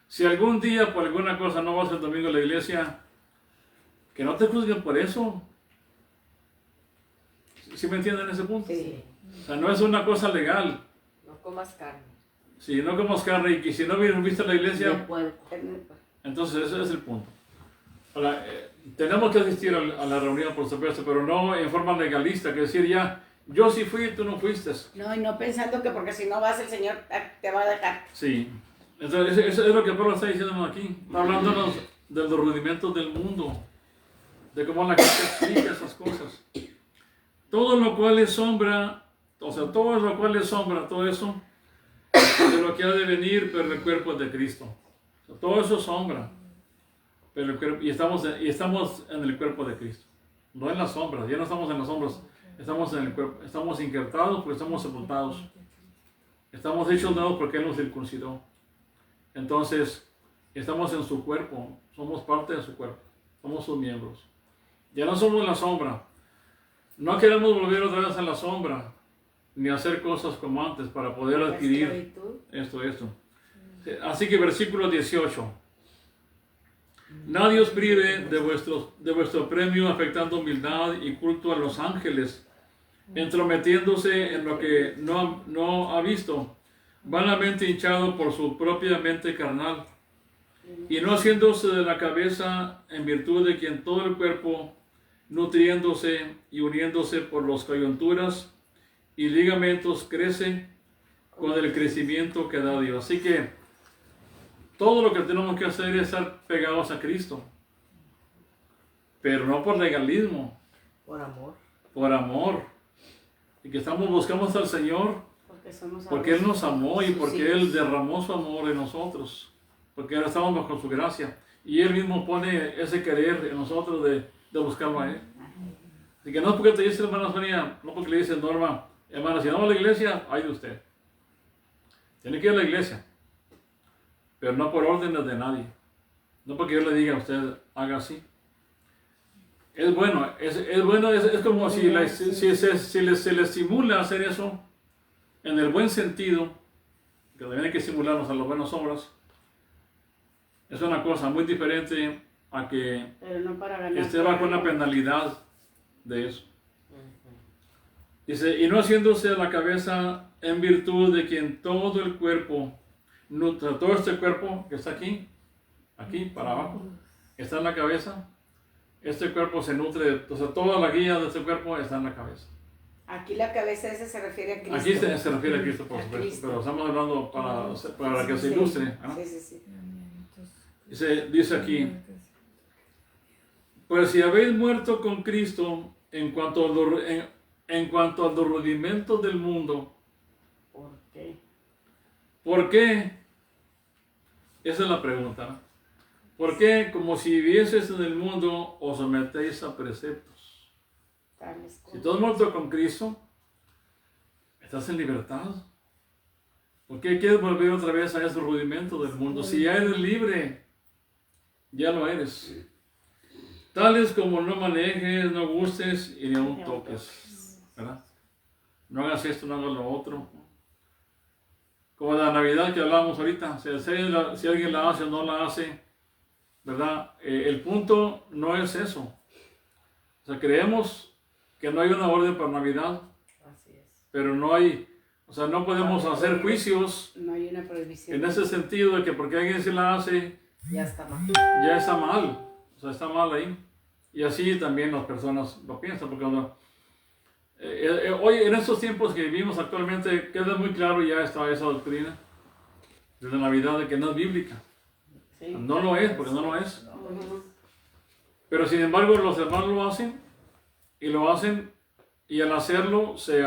Speaker 1: Si algún día por alguna cosa no vas el domingo a la iglesia, que no te juzguen por eso. ¿Sí me entienden ese punto?
Speaker 2: Sí.
Speaker 1: O sea, no es una cosa legal.
Speaker 4: No comas carne.
Speaker 1: Si no comas carne y si no viste a la iglesia,
Speaker 4: De puerco.
Speaker 1: entonces ese es el punto. Ahora, tenemos que asistir a la reunión, por supuesto, pero no en forma legalista, que decir ya, yo sí fui y tú no fuiste.
Speaker 2: No, y no pensando que porque si no vas el Señor te va a dejar.
Speaker 1: Sí. Entonces, eso es lo que Pablo está diciéndonos aquí. Está hablándonos de los rudimentos del mundo, de cómo la gente explica esas cosas. Todo lo cual es sombra, o sea, todo lo cual es sombra, todo eso, de lo que ha de venir, pero el cuerpo es de Cristo. O sea, todo eso es sombra, pero el cuerpo, y estamos en el cuerpo de Cristo. No en las sombras, ya no estamos en las sombras, estamos en el cuerpo, estamos injertados porque estamos sepultados. Estamos hechos nuevos porque Él nos circuncidó. Entonces, estamos en su cuerpo, somos parte de su cuerpo, somos sus miembros. Ya no somos la sombra. No queremos volver otra vez a la sombra, ni hacer cosas como antes para poder adquirir esto. Así que versículo 18. Nadie os prive de vuestro premio afectando humildad y culto a los ángeles, entrometiéndose en lo que no ha visto, vanamente hinchado por su propia mente carnal, y no haciéndose de la cabeza en virtud de quien todo el cuerpo, nutriéndose y uniéndose por las coyunturas y ligamentos, crece con el crecimiento que da Dios. Así que todo lo que tenemos que hacer es estar pegados a Cristo, pero no por legalismo,
Speaker 4: Por amor.
Speaker 1: por amor, y que buscamos al Señor porque Él nos amó y porque Él derramó su amor en nosotros, porque ahora estamos bajo su gracia, y Él mismo pone ese querer en nosotros de buscarlo a Él. Así que no es porque te dice hermana Sonia, no porque le dice Norma, hermana, si no va a la iglesia, ay de usted. Tiene que ir a la iglesia, pero no por órdenes de nadie. No porque yo le diga a usted, haga así. Es bueno, es como si se le estimula hacer eso en el buen sentido, que también hay que estimularnos a las buenas obras. Es una cosa muy diferente a que
Speaker 2: Pero no para ganar.
Speaker 1: esté bajo una penalidad de eso. Dice, y no haciéndose la cabeza en virtud de quien todo el cuerpo, todo este cuerpo que está aquí para abajo, está en la cabeza. Este cuerpo se nutre, toda la guía de este cuerpo está en la cabeza.
Speaker 2: Aquí la cabeza esa se refiere a Cristo.
Speaker 1: Aquí se refiere a Cristo, por
Speaker 2: A
Speaker 1: supuesto,
Speaker 2: Cristo.
Speaker 1: pero estamos hablando para que se
Speaker 2: Sí.
Speaker 1: ilustre. ¿no?
Speaker 2: Sí.
Speaker 1: Dice aquí, pues si habéis muerto con Cristo en cuanto a los rudimentos del mundo,
Speaker 2: ¿Por qué?
Speaker 1: ¿por qué? Esa es la pregunta, ¿no? ¿Por qué, como si vivieses en el mundo, os sometéis a preceptos?
Speaker 2: Tales
Speaker 1: Si
Speaker 2: cosas.
Speaker 1: tú has muerto con Cristo, estás en libertad. ¿Por qué quieres volver otra vez a esos rudimentos del mundo? Si ya eres libre, ya lo eres. Tales como no manejes, no gustes y ni aun toques, ¿verdad? No hagas esto, no hagas lo otro. Como la Navidad que hablábamos ahorita, si alguien la hace o no la hace, ¿verdad? El punto no es eso. O sea, creemos que no hay una orden para Navidad,
Speaker 4: Así es.
Speaker 1: pero no podemos hacer juicios
Speaker 2: No hay una prohibición.
Speaker 1: en ese sentido de que porque alguien se la hace,
Speaker 4: Ya está mal.
Speaker 1: ya está mal. O sea, está mal ahí. Y así también las personas lo piensan, porque hoy en estos tiempos que vivimos actualmente queda muy claro ya esa doctrina de la Navidad de que no es bíblica.
Speaker 2: Sí.
Speaker 1: No lo es, porque no lo es.
Speaker 2: Ujú.
Speaker 1: Pero sin embargo los hermanos lo hacen y al hacerlo se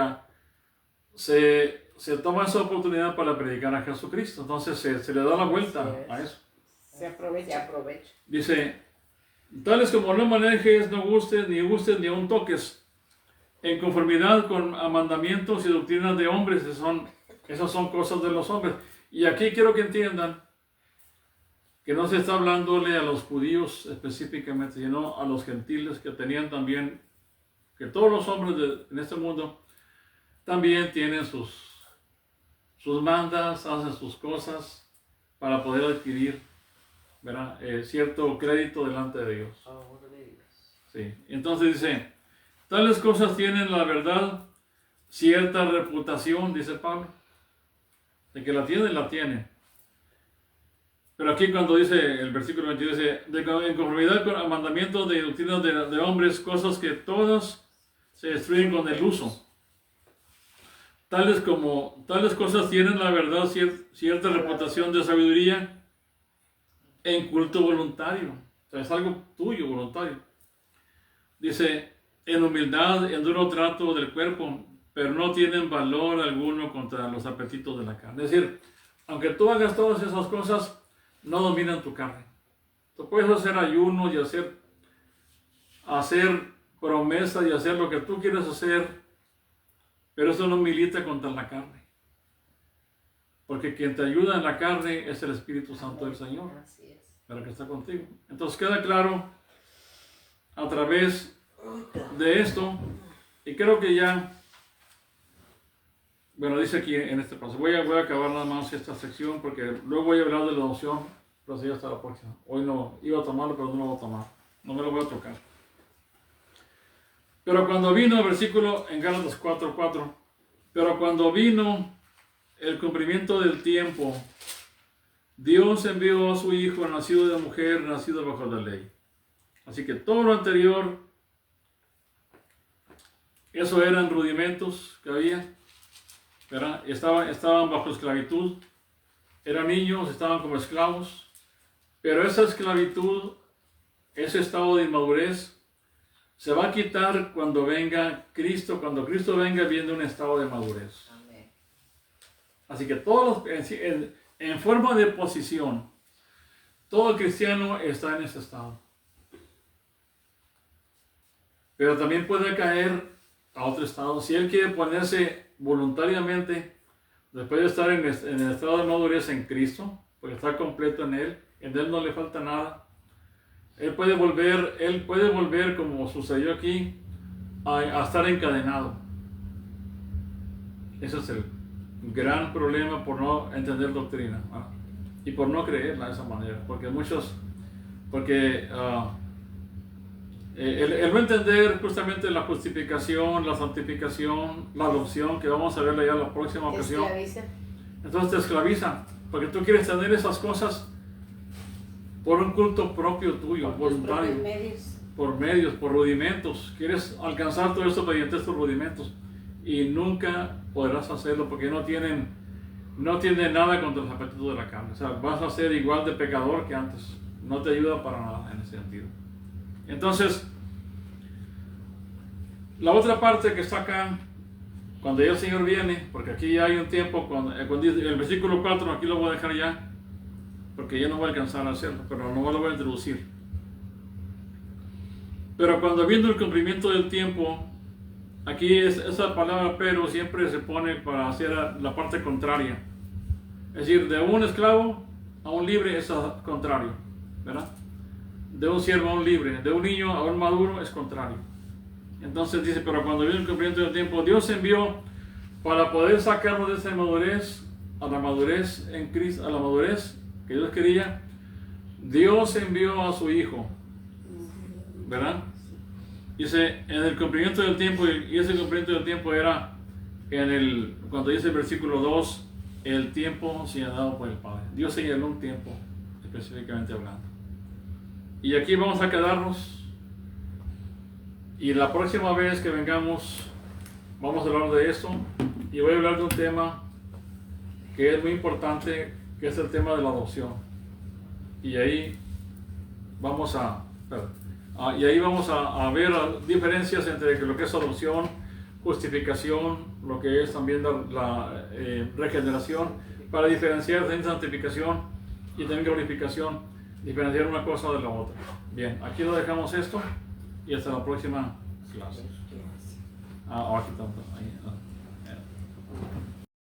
Speaker 1: toma esa oportunidad para predicar a Jesucristo. Entonces se le da la vuelta a eso.
Speaker 2: Se aprovecha.
Speaker 4: aprovecha.
Speaker 1: Dice, tales como no manejes, no gustes, ni aun toques, en conformidad con mandamientos y doctrinas de hombres, esas son cosas de los hombres. Y aquí quiero que entiendan que no se está hablándole a los judíos específicamente, sino a los gentiles que tenían también, que todos los hombres en este mundo también tienen sus mandas, hacen sus cosas para poder adquirir, ¿verdad? Cierto crédito delante de Dios.
Speaker 4: Favor de Dios.
Speaker 1: Sí. Entonces dice, tales cosas tienen la verdad, cierta reputación, dice Pablo. De que la tienen. Pero aquí cuando dice el versículo 22, dice, en conformidad con el mandamiento de doctrinas de hombres, cosas que todas se destruyen con el uso. Tales cosas tienen la verdad, cierta reputación de sabiduría en culto voluntario. O sea, es algo tuyo, voluntario. Dice, en humildad, en duro trato del cuerpo, pero no tienen valor alguno contra los apetitos de la carne. Es decir, aunque tú hagas todas esas cosas, no dominan tu carne. Tú puedes hacer ayuno y hacer promesas y hacer lo que tú quieres hacer, pero eso no milita contra la carne. Porque quien te ayuda en la carne es el Espíritu Santo del Señor,
Speaker 4: Así es.
Speaker 1: pero que está contigo. Entonces queda claro a través de esto, y creo que ya, bueno, dice aquí en este paso, voy a acabar nada más esta sección porque luego voy a hablar de la adopción, pero sí hasta la próxima. Hoy no iba a tomarlo, pero no lo voy a tomar, no me lo voy a tocar. Pero cuando vino el versículo en Gálatas 4:4, pero cuando vino el cumplimiento del tiempo, Dios envió a su Hijo, nacido de mujer, nacido bajo la ley. Así que todo lo anterior, eso eran rudimentos que había, ¿verdad? Estaban bajo esclavitud, eran niños, estaban como esclavos, pero esa esclavitud, ese estado de inmadurez, se va a quitar cuando venga Cristo. Cuando Cristo venga, viene un estado de madurez.
Speaker 2: Amén.
Speaker 1: Así que todos en forma de posición, todo cristiano está en ese estado. Pero también puede caer a otro estado. Si él quiere ponerse voluntariamente, después de estar en el estado de madurez en Cristo, porque está completo en Él no le falta nada, Él puede volver como sucedió aquí, a estar encadenado. Ese es el gran problema por no entender doctrina, ¿no? Y por no creerla de esa manera, porque el no entender justamente la justificación, la santificación, la adopción, que vamos a verla ya en la próxima ocasión.
Speaker 2: Esclaviza.
Speaker 1: Entonces te esclaviza, porque tú quieres tener esas cosas por un culto propio tuyo,
Speaker 2: Por tus
Speaker 1: voluntario,
Speaker 2: propios medios.
Speaker 1: por rudimentos. Quieres alcanzar todo esto mediante estos rudimentos y nunca podrás hacerlo porque no tienen nada contra los apetitos de la carne. O sea, vas a ser igual de pecador que antes. No te ayuda para nada en ese sentido. Entonces, la otra parte que está acá, cuando ya el Señor viene, porque aquí ya hay un tiempo, cuando dice, el versículo 4, aquí lo voy a dejar ya, porque ya no voy a alcanzar a hacerlo, pero no lo voy a introducir. Pero cuando viendo el cumplimiento del tiempo, aquí esa palabra pero siempre se pone para hacer la parte contraria. Es decir, de un esclavo a un libre es contrario, ¿verdad? De un siervo a un libre, de un niño a un maduro es contrario. Entonces dice, pero cuando viene el cumplimiento del tiempo, Dios envió para poder sacarnos de esa inmadurez a la madurez en Cristo, a la madurez que Dios quería. Dios envió a su Hijo, ¿verdad? Dice, en el cumplimiento del tiempo, y ese cumplimiento del tiempo era cuando dice el versículo 2, el tiempo señalado por el Padre. Dios señaló un tiempo, específicamente hablando. Y aquí vamos a quedarnos, y la próxima vez que vengamos vamos a hablar de esto, y voy a hablar de un tema que es muy importante, que es el tema de la adopción. Y ahí vamos a ver diferencias entre lo que es adopción, justificación, lo que es también la regeneración, para diferenciar de santificación y también glorificación, diferenciar una cosa de la otra. Bien, aquí lo dejamos esto y hasta la próxima clase. Aquí tanto. Ahí.